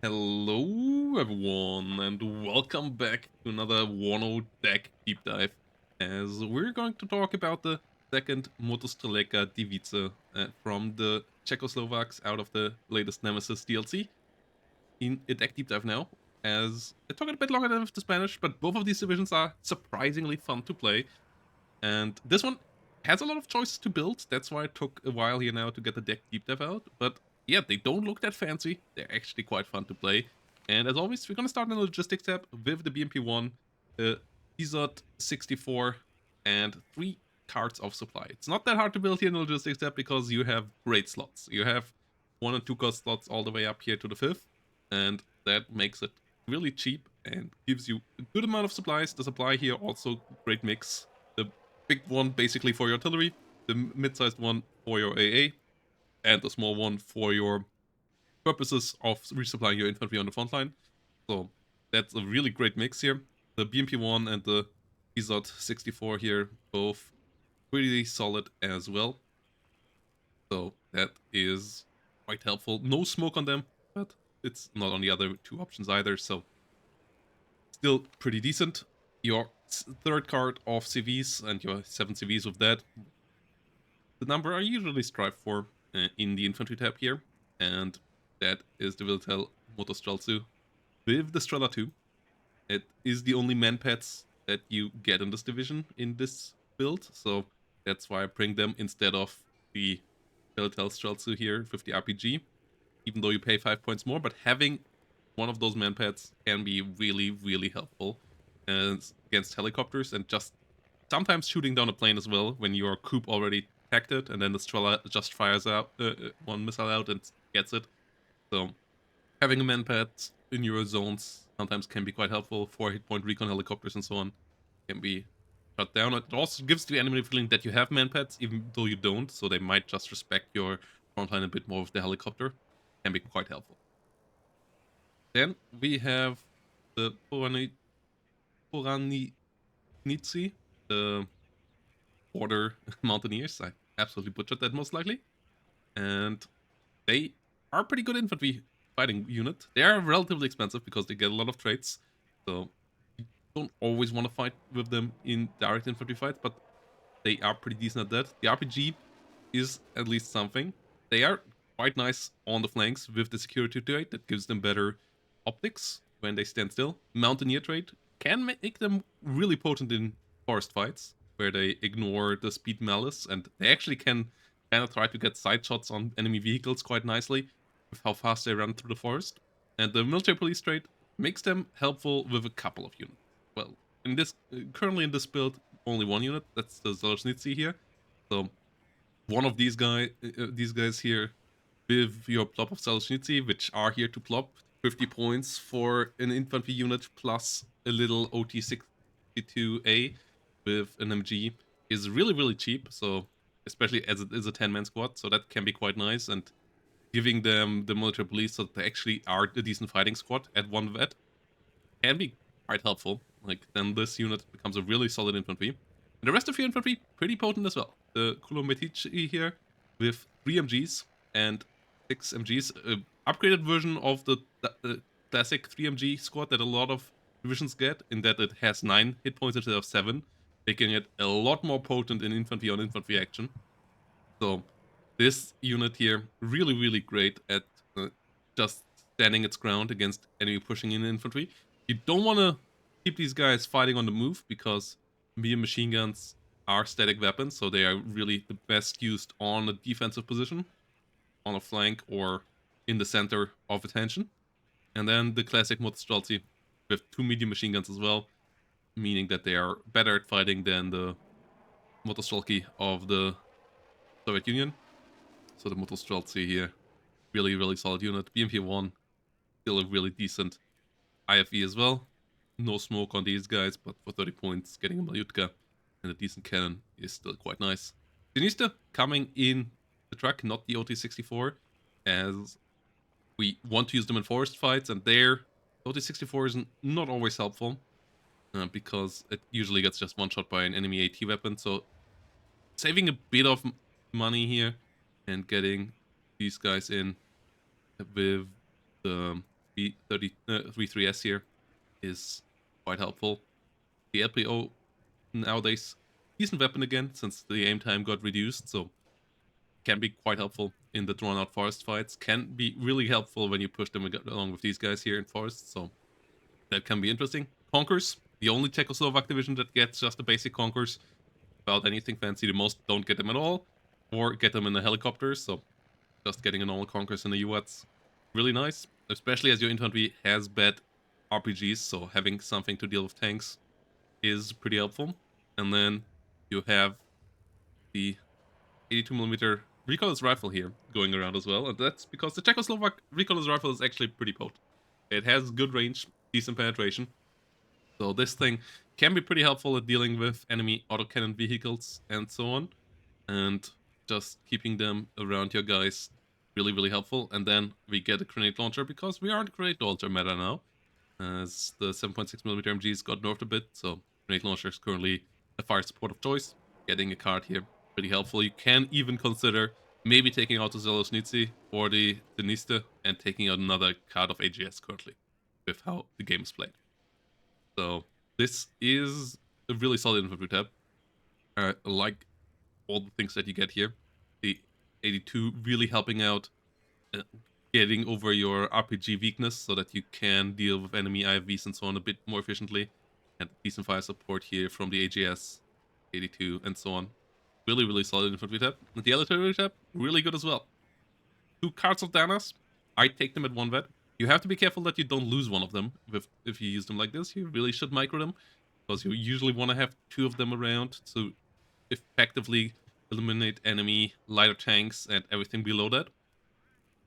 Hello everyone and welcome back to another Wano deck deep dive as we're going to talk about the second Motostrelecka Divice from the Czechoslovaks out of the latest Nemesis DLC in a deck deep dive now, as it took a bit longer than with the Spanish, but both of these divisions are surprisingly fun to play, and this one has a lot of choices to build. That's why it took a while here now to get the deck deep dive out. But yeah, they don't look that fancy. They're actually quite fun to play. And as always, we're gonna start in the logistics tab with the BMP1, PZOT 64, and 3 cards of supply. It's not that hard to build here in the logistics tab because you have great slots. You have 1 and 2 cost slots all the way up here to the 5th, and that makes it really cheap and gives you a good amount of supplies. The supply here also great mix. The big one basically for your artillery, the mid-sized one for your AA, and the small one for your purposes of resupplying your infantry on the front line. So that's a really great mix here. The BMP1 and the PZOT 64 here, both pretty solid as well. So that is quite helpful. No smoke on them, but it's not on the other 2 options either, so still pretty decent. Your third card of CVs and your 7 CVs with that, the number I usually strive for in the infantry tab here, and that is the Viltel Motostrelecka with the Strela 2. It is the only manpads that you get in this division in this build, so that's why I bring them instead of the Viltel Strelcu here with the RPG, even though you pay 5 points more, but having one of those manpads can be really, really helpful against helicopters, and just sometimes shooting down a plane as well when your coup already hacked it, and then the Strela just fires out one missile out and gets it. So having a manpad in your zones sometimes can be quite helpful. 4 hit point recon helicopters and so on can be shut down. It also gives the enemy the feeling that you have manpads, even though you don't, so they might just respect your frontline a bit more with the helicopter. Can be quite helpful. Then we have the Poranitsi, the border mountaineers. I absolutely butchered that most likely. And they are a pretty good infantry fighting unit. They are relatively expensive because they get a lot of traits. So you don't always want to fight with them in direct infantry fights, but they are pretty decent at that. The RPG is at least something. They are quite nice on the flanks with the security trait that gives them better optics when they stand still. Mountaineer trait can make them really potent in forest fights, where they ignore the speed malice, and they actually can kind of try to get side shots on enemy vehicles quite nicely with how fast they run through the forest. And the military police trait makes them helpful with a couple of units. Well, in this currently in this build, only 1 unit. That's the Zolochnitsy here. So one of these guys here with your plop of Zolochnitsy, which are here to plop 50 points for an infantry unit plus a little OT-62A with an MG, is really, really cheap. So especially as it is a 10-man squad, so that can be quite nice. And giving them the military police so that they actually are a decent fighting squad at 1 vet can be quite helpful. Like, then this unit becomes a really solid infantry. And the rest of your infantry, pretty potent as well. The Kulometici here with 3 MGs and 6 MGs. Upgraded version of the classic 3 MG squad that a lot of divisions get, in that it has 9 hit points instead of 7, making it a lot more potent in infantry on infantry action. So this unit here, really, really great at just standing its ground against enemy pushing in infantry. You don't want to keep these guys fighting on the move, because medium machine guns are static weapons, so they are really the best used on a defensive position, on a flank or in the center of attention. And then the classic Motostrelecka with 2 medium machine guns as well, meaning that they are better at fighting than the Motostrelecka of the Soviet Union. So the Motostrelecka here, really, really solid unit. BMP1, still a really decent IFE as well. No smoke on these guys, but for 30 points, getting a Malyutka and a decent cannon is still quite nice. Sinista coming in the truck, not the OT-64, as we want to use them in forest fights, and there, OT-64 is not always helpful, because it usually gets just one shot by an enemy AT weapon, so saving a bit of money here and getting these guys in with the 33S here is quite helpful. The LPO nowadays, decent weapon again, since the aim time got reduced, so can be quite helpful in the drawn-out forest fights. Can be really helpful when you push them along with these guys here in forest, so that can be interesting. Conkers, the only Czechoslovak division that gets just the basic Conkers without anything fancy. The most don't get them at all, or get them in the helicopters, so just getting a normal Conkers in the UATs, really nice, especially as your infantry has bad RPGs, so having something to deal with tanks is pretty helpful. And then you have the 82mm recoilless rifle here going around as well, and that's because the Czechoslovak recoilless rifle is actually pretty potent. It has good range, decent penetration, so this thing can be pretty helpful at dealing with enemy autocannon vehicles and so on, and just keeping them around your guys really helpful. And then we get a grenade launcher because we are in grenade launcher meta now, as the 7.6mm MGs got nerfed a bit, so grenade launcher is currently a fire support of choice. Getting a card here, pretty helpful. You can even consider maybe taking out the Zelosnici or the Niste and taking out another card of AGS currently, with how the game is played. So this is a really solid infantry tab. I like all the things that you get here. The 82 really helping out, getting over your RPG weakness so that you can deal with enemy IFVs and so on a bit more efficiently. And decent fire support here from the AGS, 82, and so on. Really solid infantry tab. And the artillery tab, really good as well. 2 cards of Danas. I take them at 1 vet. You have to be careful that you don't lose one of them if you use them like this. You really should micro them, because you usually want to have 2 of them around to effectively eliminate enemy lighter tanks and everything below that.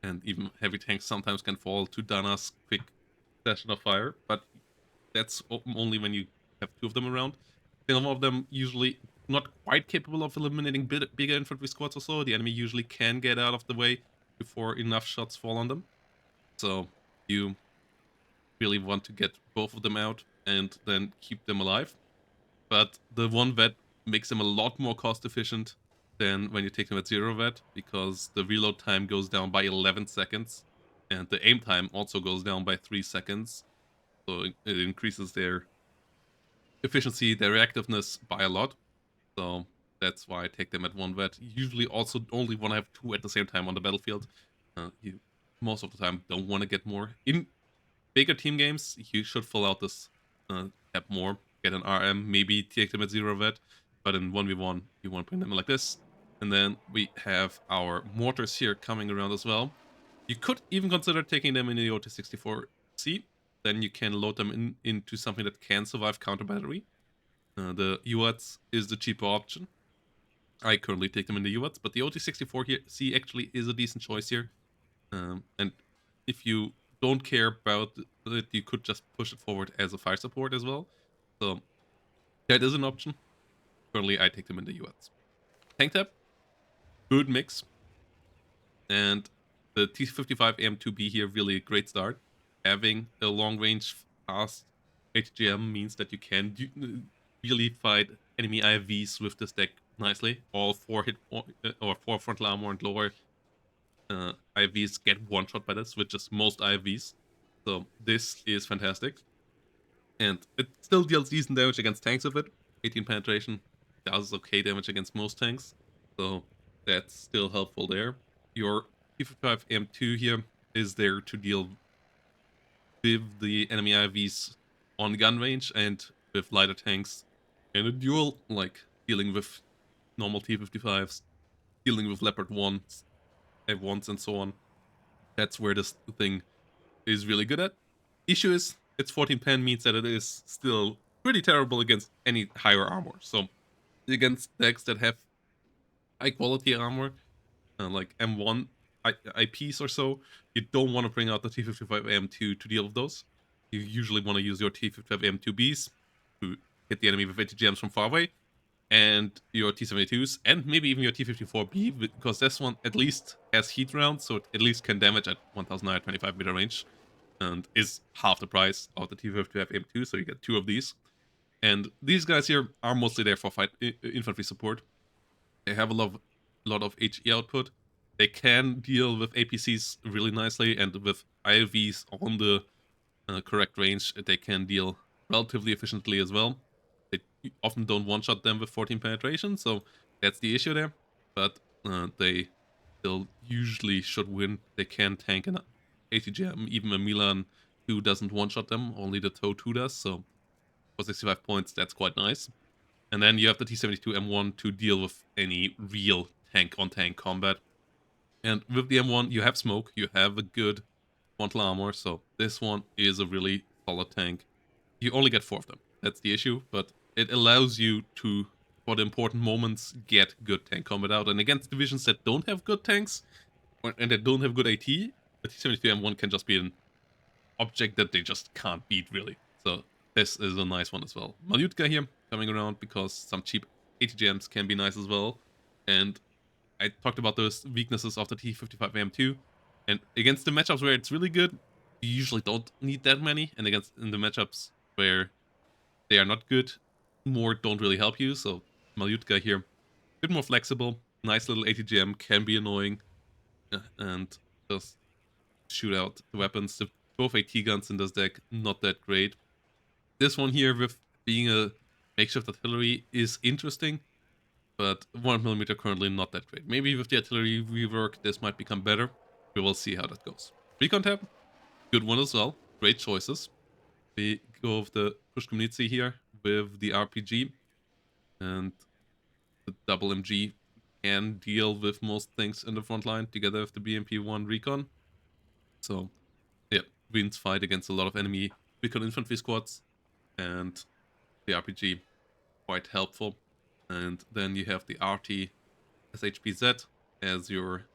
And even heavy tanks sometimes can fall to Dana's quick session of fire, but that's only when you have 2 of them around. Some of them usually not quite capable of eliminating bigger infantry squads or so. The enemy usually can get out of the way before enough shots fall on them. So you really want to get both of them out and then keep them alive. But the 1 vet makes them a lot more cost efficient than when you take them at 0 vet, because the reload time goes down by 11 seconds and the aim time also goes down by 3 seconds. So it increases their efficiency, their reactiveness by a lot. So that's why I take them at 1 vet. Usually also only want to have 2 at the same time on the battlefield. You most of the time don't want to get more. In bigger team games, you should fill out this tab more. Get an RM, maybe take them at 0 vet. But in 1v1, you want to bring them like this. And then we have our mortars here coming around as well. You could even consider taking them in the OT-64C. Then you can load them into something that can survive counter battery. The UATs is the cheaper option. I currently take them in the UATs, but the OT-64C actually is a decent choice here. And if you don't care about it, you could just push it forward as a fire support as well. So that is an option. Currently, I take them in the UATs. Tank tab, good mix. And the T-55 AM2B here, really a great start. Having a long-range, fast HGM means that you can really fight enemy IFVs with this deck nicely. All 4 hit or 4 frontal armor and lower IFVs get one shot by this, which is most IFVs. So this is fantastic. And it still deals decent damage against tanks with it. 18 penetration does okay damage against most tanks. So that's still helpful there. Your T-55 AM2 here is there to deal with the enemy IVs on gun range and with lighter tanks in a duel, like dealing with normal T-55s, dealing with Leopard 1s, F1s, and so on. That's where this thing is really good at. Issue is, its 14 pen means that it is still pretty terrible against any higher armor. So against decks that have high quality armor, like M1 IPs or so, you don't want to bring out the T-55 AM2 to deal with those. You usually want to use your T-55 AM2Bs to hit the enemy with ATGMs from far away, and your T-72s, and maybe even your T-54B, because this one at least has heat rounds, so it at least can damage at 1,925 meter range, and is half the price of the T-55 AM2, so you get 2 of these. And these guys here are mostly there for infantry support. They have a lot of HE output, They can deal with APCs really nicely, and with ILVs on the correct range, they can deal relatively efficiently as well. They often don't one-shot them with 14 penetration, so that's the issue there. But they still usually should win. They can tank an ATGM, even a Milan 2 doesn't one-shot them, only the TOW 2 does, so for 65 points, that's quite nice. And then you have the T-72 M1 to deal with any real tank-on-tank combat. And with the M1, you have smoke, you have a good frontal armor, so this one is a really solid tank. You only get 4 of them, that's the issue, but it allows you to, for the important moments, get good tank combat out. And against divisions that don't have good tanks, and that don't have good AT, the T-72 M1 can just be an object that they just can't beat, really. So this is a nice one as well. Malyutka here, coming around because some cheap ATGMs can be nice as well. And I talked about those weaknesses of the T55M2. And against the matchups where it's really good, you usually don't need that many. And in the matchups where they are not good, more don't really help you. So Malyutka here, a bit more flexible. Nice little ATGM, can be annoying. And just shoot out the weapons. Both AT guns in this deck, not that great. This one here with being a makeshift artillery is interesting, but 1mm currently not that great. Maybe with the artillery rework, this might become better. We will see how that goes. Recon tab, good one as well. Great choices. We go with the Pushkumnitsi here with the RPG, and the double MG can deal with most things in the front line together with the BMP-1 Recon. So, yeah, wins fight against a lot of enemy Recon infantry squads, and the RPG quite helpful. And then you have the RT SHPZ as your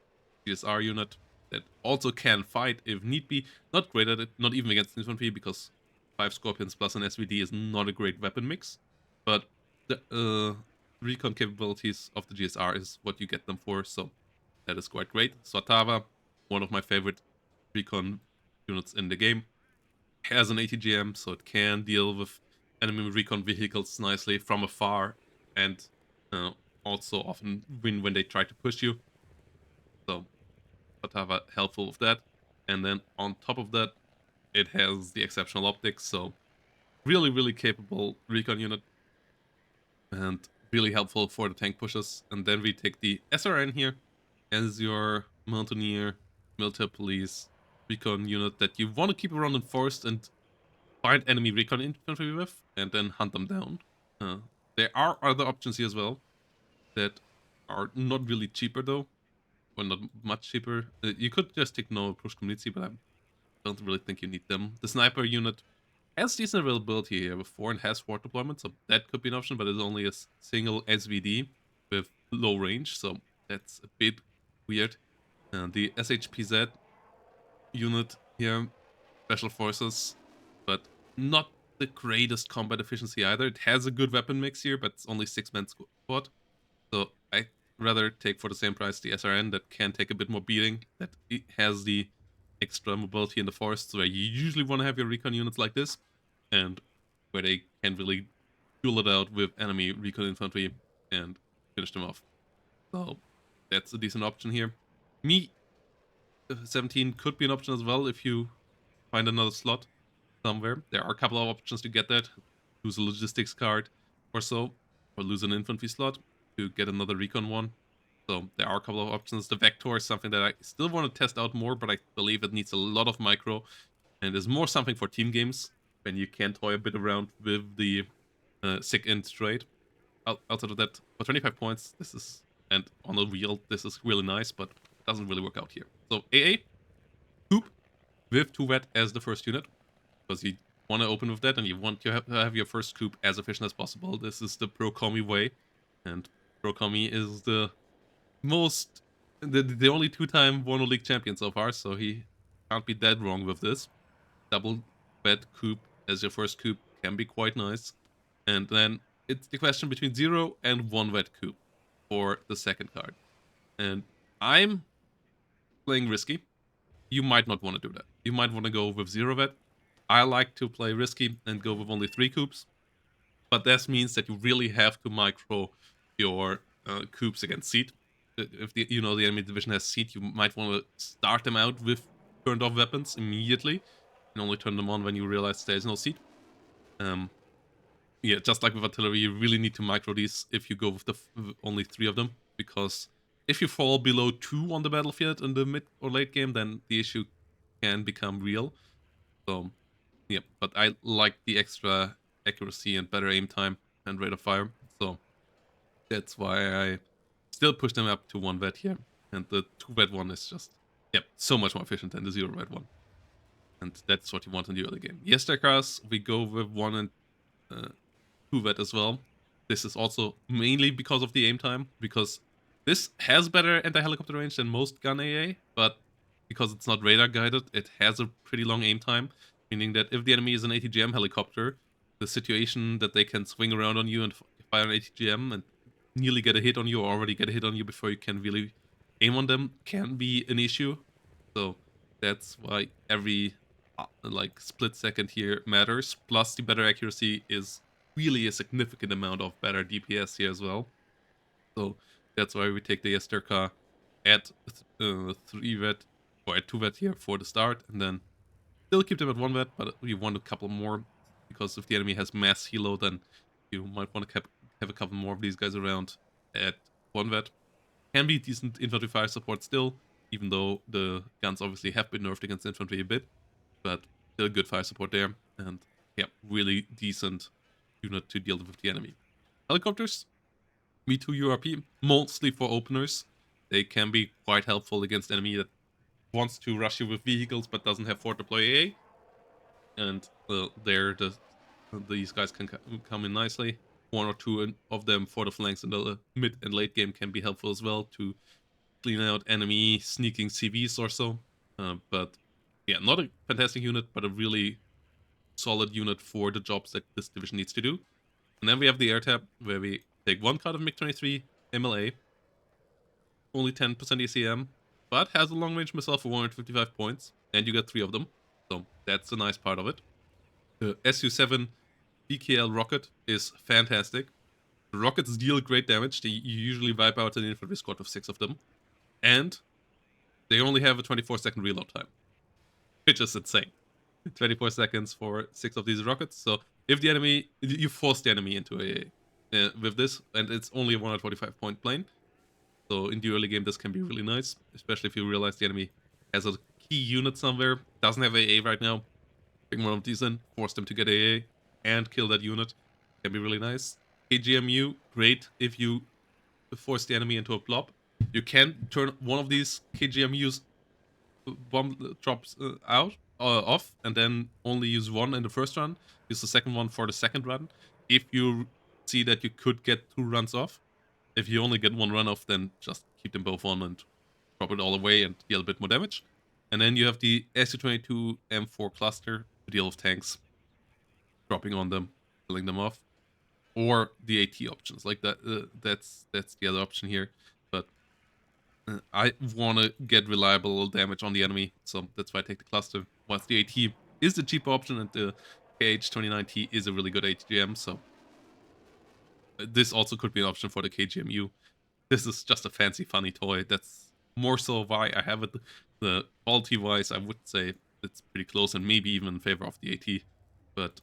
GSR unit that also can fight if need be. Not great at it, not even against infantry, because 5 Scorpions plus an SVD is not a great weapon mix. But the recon capabilities of the GSR is what you get them for, so that is quite great. Swatava, one of my favorite recon units in the game, has an ATGM, so it can deal with enemy recon vehicles nicely from afar, and also often win when they try to push you. So Swatava helpful with that. And then on top of that, it has the exceptional optics, so really, really capable recon unit, and really helpful for the tank pushes. And then we take the SRN here as your mountaineer, military police recon unit that you want to keep around in forest and find enemy recon infantry with, and then hunt them down. There are other options here as well that are not really cheaper though, or not much cheaper. You could just take no push community, but I don't really think you need them. The sniper unit has decent availability here with 4 and has 4 deployment, so that could be an option, but it's only a single SVD with low range, so that's a bit weird. The SHPZ unit here, special forces, but not the greatest combat efficiency either. It has a good weapon mix here, but it's only 6-man squad, so I'd rather take for the same price the SRN that can take a bit more beating, that it has the extra mobility in the forests where you usually want to have your recon units like this, and where they can really duel it out with enemy recon infantry and finish them off. So that's a decent option here. Me 17 could be an option as well if you find another slot somewhere. There are a couple of options to get that. Lose a logistics card or so, or lose an infantry slot to get another recon one. So there are a couple of options. The Vector is something that I still want to test out more, but I believe it needs a lot of micro, and is more something for team games when you can toy a bit around with the sick int trade. Outside of that, for 25 points, this is, and on the wheel, this is really nice, but it doesn't really work out here. So AA, Coop, with 2 vet as the first unit, because you want to open with that, and you want to have your first Coop as efficient as possible. This is the pro-commie way, and pro-commie is the only 2-time Warner League champion so far, so he can't be that wrong with this. Double vet Coop as your first Coop can be quite nice. And then it's the question between 0 and 1 vet Coop for the second card. And I'm playing risky. You might not want to do that. You might want to go with 0 vet. I like to play risky and go with only 3 Coops. But that means that you really have to micro your Coops against seed. if the the enemy division has seat, you might want to start them out with turned off weapons immediately, and only turn them on when you realize there's no seat. Yeah, just like with artillery, you really need to micro these if you go with only 3 of them, because if you fall below 2 on the battlefield in the mid or late game, then the issue can become real. So, yeah, but I like the extra accuracy and better aim time and rate of fire, so that's why I still push them up to 1 vet here. And the 2 vet one is just, yeah, so much more efficient than the 0 vet one. And that's what you want in the early game. Yes, cars, we go with 1 and 2 vet as well. This is also mainly because of the aim time, because this has better anti-helicopter range than most gun AA, but because it's not radar guided, it has a pretty long aim time, meaning that if the enemy is an ATGM helicopter, the situation that they can swing around on you and fire an ATGM and nearly get a hit on you or already get a hit on you before you can really aim on them can be an issue. So that's why every like split second here matters. Plus the better accuracy is really a significant amount of better DPS here as well. So that's why we take the Esterka at 3 vet or at 2 vet here for the start, and then still keep them at 1 vet, but we want a couple more, because if the enemy has mass helo, then you might want to have a couple more of these guys around at 1 vet. Can be decent infantry fire support still, even though the guns obviously have been nerfed against infantry a bit, but still good fire support there, and yeah, really decent unit to deal with the enemy. Helicopters, Me2 URP, mostly for openers. They can be quite helpful against enemy that wants to rush you with vehicles but doesn't have forward deploy AA. And these guys can come in nicely. 1 or 2 of them for the flanks in the mid and late game can be helpful as well to clean out enemy sneaking CVs or so. But yeah, not a fantastic unit, but a really solid unit for the jobs that this division needs to do. And then we have the air tab, where we take 1 card of MiG-23 MLA, only 10% ECM, but has a long range missile for 155 points, and you get 3 of them. So that's a nice part of it. The Su-7 BKL rocket is fantastic. The rockets deal great damage. You usually wipe out an infantry squad with 6 of them. And they only have a 24-second reload time, which is insane. 24 seconds for 6 of these rockets. So if the enemy, you force the enemy into a with this, and it's only a 145 point plane. So in the early game, this can be really nice, especially if you realize the enemy has a key unit somewhere, doesn't have AA right now. Bring one of these in, force them to get AA, and kill that unit. Can be really nice. KGMU, great if you force the enemy into a blob. You can turn one of these KGMUs bomb drops off, and then only use 1 in the first run. Use the second one for the second run. If you see that you could get 2 runs off, if you only get 1 run off, then just keep them both on and drop it all away and deal a bit more damage. And then you have the Su-22 M4 cluster to deal with tanks, dropping on them, killing them off, or the AT options. Like that, that's the other option here. But I want to get reliable damage on the enemy, so that's why I take the cluster. Whilst the AT is the cheaper option, and the KH-29T is a really good ATGM, so this also could be an option for the KGMU. This is just a fancy, funny toy. That's more so why I have it. The quality-wise, I would say it's pretty close, and maybe even in favor of the AT. But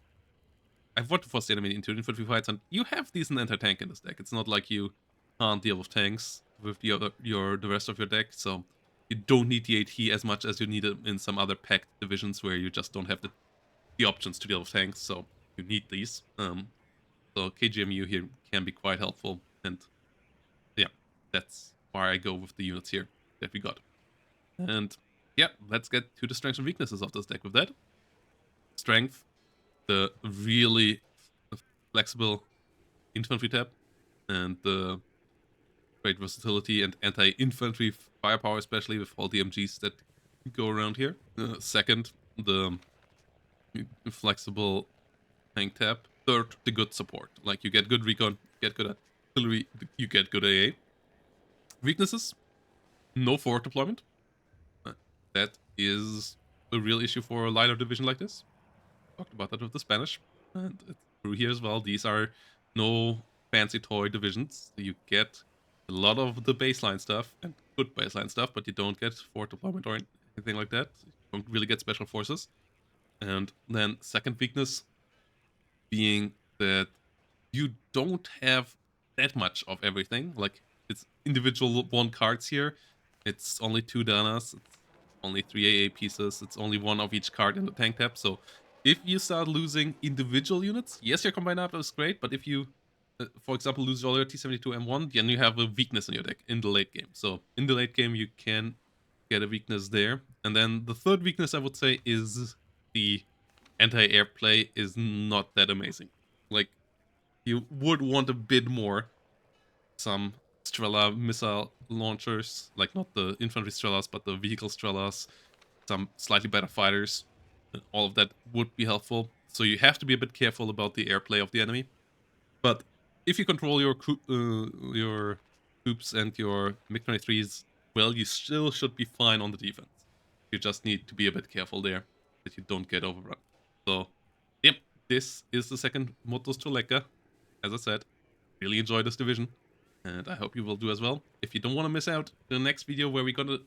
I want to force the enemy into infantry fights, and you have decent anti-tank in this deck. It's not like you can't deal with tanks with the rest of your deck, so you don't need the AT as much as you need it in some other packed divisions where you just don't have the options to deal with tanks, so you need these. So KGMU here can be quite helpful, and yeah, that's why I go with the units here that we got. And yeah, let's get to the strengths and weaknesses of this deck with that. Strength, the really flexible infantry tab, and the great versatility and anti-infantry firepower, especially with all the MGs that go around here. Second, the flexible tank tab. Third, the good support. Like, you get good recon, you get good artillery, you get good AA. Weaknesses, no forward deployment. That is a real issue for a lighter division like this. Talked about that with the Spanish, and it's true here as well. These are no fancy toy divisions. You get a lot of the baseline stuff, and good baseline stuff, but you don't get forward deployment or anything like that. You don't really get special forces. And then second weakness being that you don't have that much of everything. Like, it's individual one cards here. It's only 2 Danas. It's only 3 AA pieces. It's only one of each card in the tank tab. So if you start losing individual units, yes, your combined up is great, but if you, for example, lose all your T-72M1, then you have a weakness in your deck in the late game. So in the late game, you can get a weakness there. And then the third weakness, I would say, is the anti-air play is not that amazing. Like, you would want a bit more. Some Strela missile launchers, like not the infantry Strelas, but the vehicle Strelas, some slightly better fighters. All of that would be helpful. So you have to be a bit careful about the airplay of the enemy. But if you control your troops and your MiG-23s well, you still should be fine on the defense. You just need to be a bit careful there that you don't get overrun. So, yep, this is the second Motostrelecka. As I said, really enjoy this division, and I hope you will do as well. If you don't want to miss out the next video where we're gonna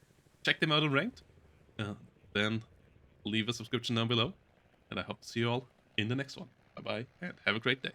check them out in ranked, then leave a subscription down below, and I hope to see you all in the next one. Bye bye, and have a great day.